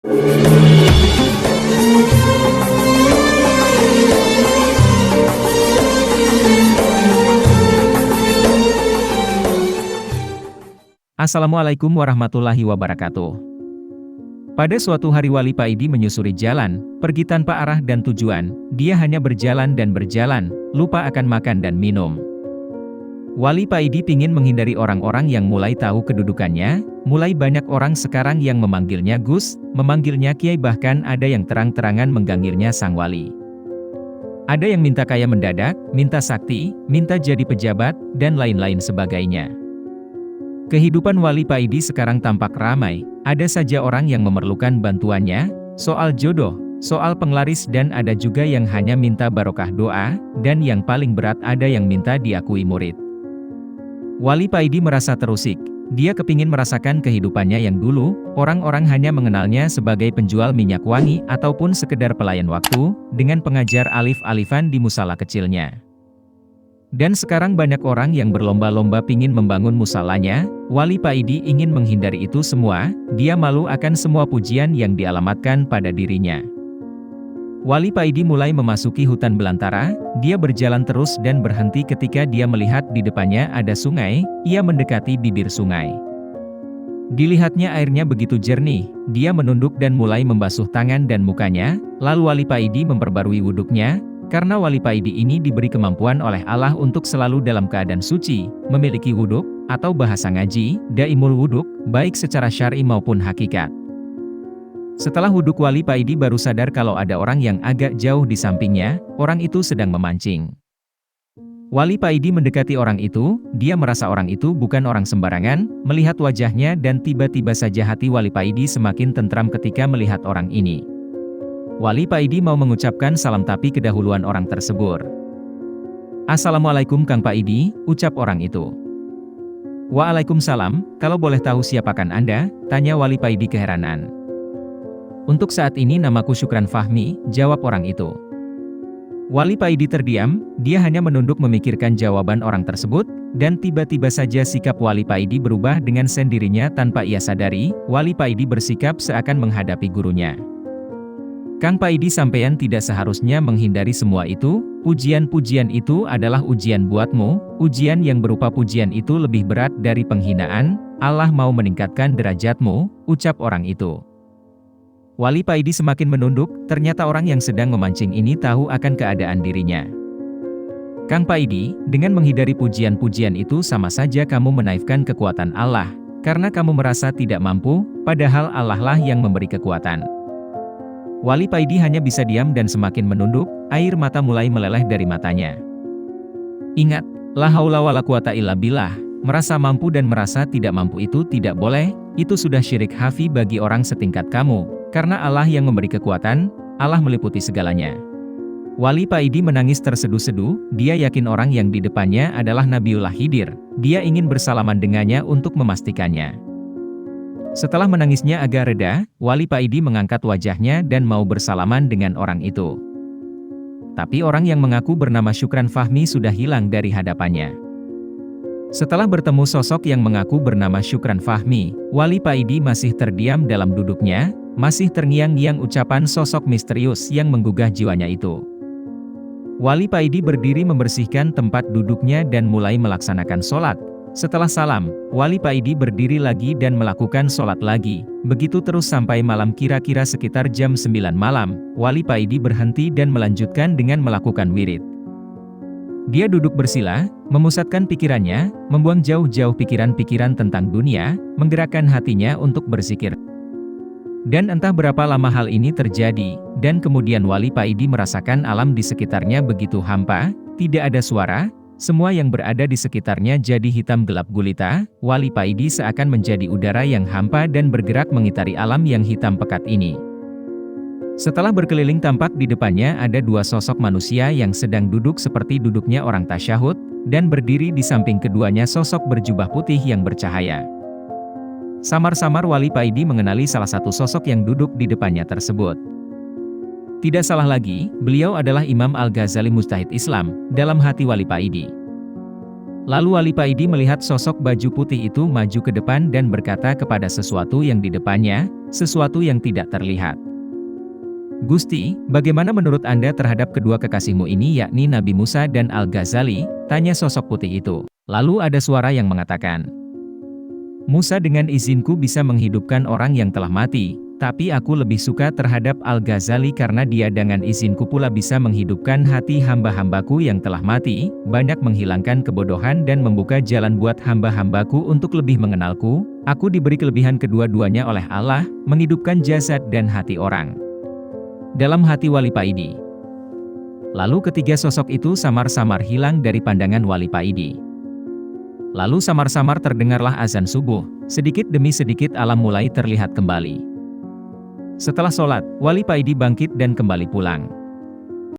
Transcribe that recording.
Assalamualaikum warahmatullahi wabarakatuh. Pada suatu hari Wali Paidi menyusuri jalan, pergi tanpa arah dan tujuan, dia hanya berjalan dan berjalan, lupa akan makan dan minum. Wali Paidi ingin menghindari orang-orang yang mulai tahu kedudukannya, mulai banyak orang sekarang yang memanggilnya Gus, memanggilnya Kiai, bahkan ada yang terang-terangan menggangirnya Sang Wali. Ada yang minta kaya mendadak, minta sakti, minta jadi pejabat, dan lain-lain sebagainya. Kehidupan Wali Paidi sekarang tampak ramai, ada saja orang yang memerlukan bantuannya, soal jodoh, soal penglaris, dan ada juga yang hanya minta barokah doa, dan yang paling berat ada yang minta diakui murid. Wali Paidi merasa terusik, dia kepingin merasakan kehidupannya yang dulu, orang-orang hanya mengenalnya sebagai penjual minyak wangi ataupun sekedar pelayan waktu, dengan pengajar alif-alifan di musala kecilnya. Dan sekarang banyak orang yang berlomba-lomba pingin membangun musalanya. Wali Paidi ingin menghindari itu semua, dia malu akan semua pujian yang dialamatkan pada dirinya. Wali Paidi mulai memasuki hutan belantara, dia berjalan terus dan berhenti ketika dia melihat di depannya ada sungai, ia mendekati bibir sungai. Dilihatnya airnya begitu jernih, dia menunduk dan mulai membasuh tangan dan mukanya, lalu Wali Paidi memperbarui wuduknya. Karena Wali Paidi ini diberi kemampuan oleh Allah untuk selalu dalam keadaan suci, memiliki wuduk, atau bahasa ngaji, daimul wuduk, baik secara syar'i maupun hakikat. Setelah wuduk Wali Paidi baru sadar kalau ada orang yang agak jauh di sampingnya, orang itu sedang memancing. Wali Paidi mendekati orang itu, dia merasa orang itu bukan orang sembarangan, melihat wajahnya dan tiba-tiba saja hati Wali Paidi semakin tentram ketika melihat orang ini. Wali Paidi mau mengucapkan salam tapi kedahuluan orang tersebut. "Assalamualaikum Kang Paidi," ucap orang itu. "Waalaikumsalam, kalau boleh tahu siapakan Anda?" tanya Wali Paidi keheranan. "Untuk saat ini namaku Syukran Fahmi," jawab orang itu. Wali Paidi terdiam, dia hanya menunduk memikirkan jawaban orang tersebut, dan tiba-tiba saja sikap Wali Paidi berubah dengan sendirinya tanpa ia sadari. Wali Paidi bersikap seakan menghadapi gurunya. "Kang Paidi, sampeyan tidak seharusnya menghindari semua itu, pujian-pujian itu adalah ujian buatmu, ujian yang berupa pujian itu lebih berat dari penghinaan, Allah mau meningkatkan derajatmu," ucap orang itu. Wali Paidi semakin menunduk, ternyata orang yang sedang memancing ini tahu akan keadaan dirinya. "Kang Paidi, dengan menghindari pujian-pujian itu sama saja kamu menaifkan kekuatan Allah, karena kamu merasa tidak mampu, padahal Allah lah yang memberi kekuatan." Wali Paidi hanya bisa diam dan semakin menunduk, air mata mulai meleleh dari matanya. Ingat, la haula wala quwata illa billah, merasa mampu dan merasa tidak mampu itu tidak boleh, itu sudah syirik khafi bagi orang setingkat kamu, karena Allah yang memberi kekuatan, Allah meliputi segalanya. Wali Paidi menangis terseduh-seduh, dia yakin orang yang di depannya adalah Nabiullah Khidir, dia ingin bersalaman dengannya untuk memastikannya. Setelah menangisnya agak reda, Wali Paidi mengangkat wajahnya dan mau bersalaman dengan orang itu. Tapi orang yang mengaku bernama Syukran Fahmi sudah hilang dari hadapannya. Setelah bertemu sosok yang mengaku bernama Syukran Fahmi, Wali Paidi masih terdiam dalam duduknya, masih terngiang-ngiang ucapan sosok misterius yang menggugah jiwanya itu. Wali Paidi berdiri membersihkan tempat duduknya dan mulai melaksanakan sholat. Setelah salam, Wali Paidi berdiri lagi dan melakukan sholat lagi. Begitu terus sampai malam, kira-kira sekitar jam 9 malam, Wali Paidi berhenti dan melanjutkan dengan melakukan wirid. Dia duduk bersila, memusatkan pikirannya, membuang jauh-jauh pikiran-pikiran tentang dunia, menggerakkan hatinya untuk berzikir. Dan entah berapa lama hal ini terjadi, dan kemudian Wali Paidi merasakan alam di sekitarnya begitu hampa, tidak ada suara, semua yang berada di sekitarnya jadi hitam gelap gulita. Wali Paidi seakan menjadi udara yang hampa dan bergerak mengitari alam yang hitam pekat ini. Setelah berkeliling tampak di depannya ada dua sosok manusia yang sedang duduk seperti duduknya orang tasyahud, dan berdiri di samping keduanya sosok berjubah putih yang bercahaya. Samar-samar Wali Paidi mengenali salah satu sosok yang duduk di depannya tersebut. Tidak salah lagi, beliau adalah Imam Al-Ghazali Mujtahid Islam, dalam hati Wali Paidi. Lalu Wali Paidi melihat sosok baju putih itu maju ke depan dan berkata kepada sesuatu yang di depannya, sesuatu yang tidak terlihat. "Gusti, bagaimana menurut Anda terhadap kedua kekasihmu ini yakni Nabi Musa dan Al-Ghazali?" tanya sosok putih itu. Lalu ada suara yang mengatakan, "Musa dengan izinku bisa menghidupkan orang yang telah mati, tapi aku lebih suka terhadap Al-Ghazali karena dia dengan izinku pula bisa menghidupkan hati hamba-hambaku yang telah mati, banyak menghilangkan kebodohan dan membuka jalan buat hamba-hambaku untuk lebih mengenalku. Aku diberi kelebihan kedua-duanya oleh Allah, menghidupkan jasad dan hati orang." Dalam hati Wali Paidi. Lalu ketiga sosok itu samar-samar hilang dari pandangan Wali Paidi. Lalu samar-samar terdengarlah azan subuh, sedikit demi sedikit alam mulai terlihat kembali. Setelah sholat, Wali Paidi bangkit dan kembali pulang.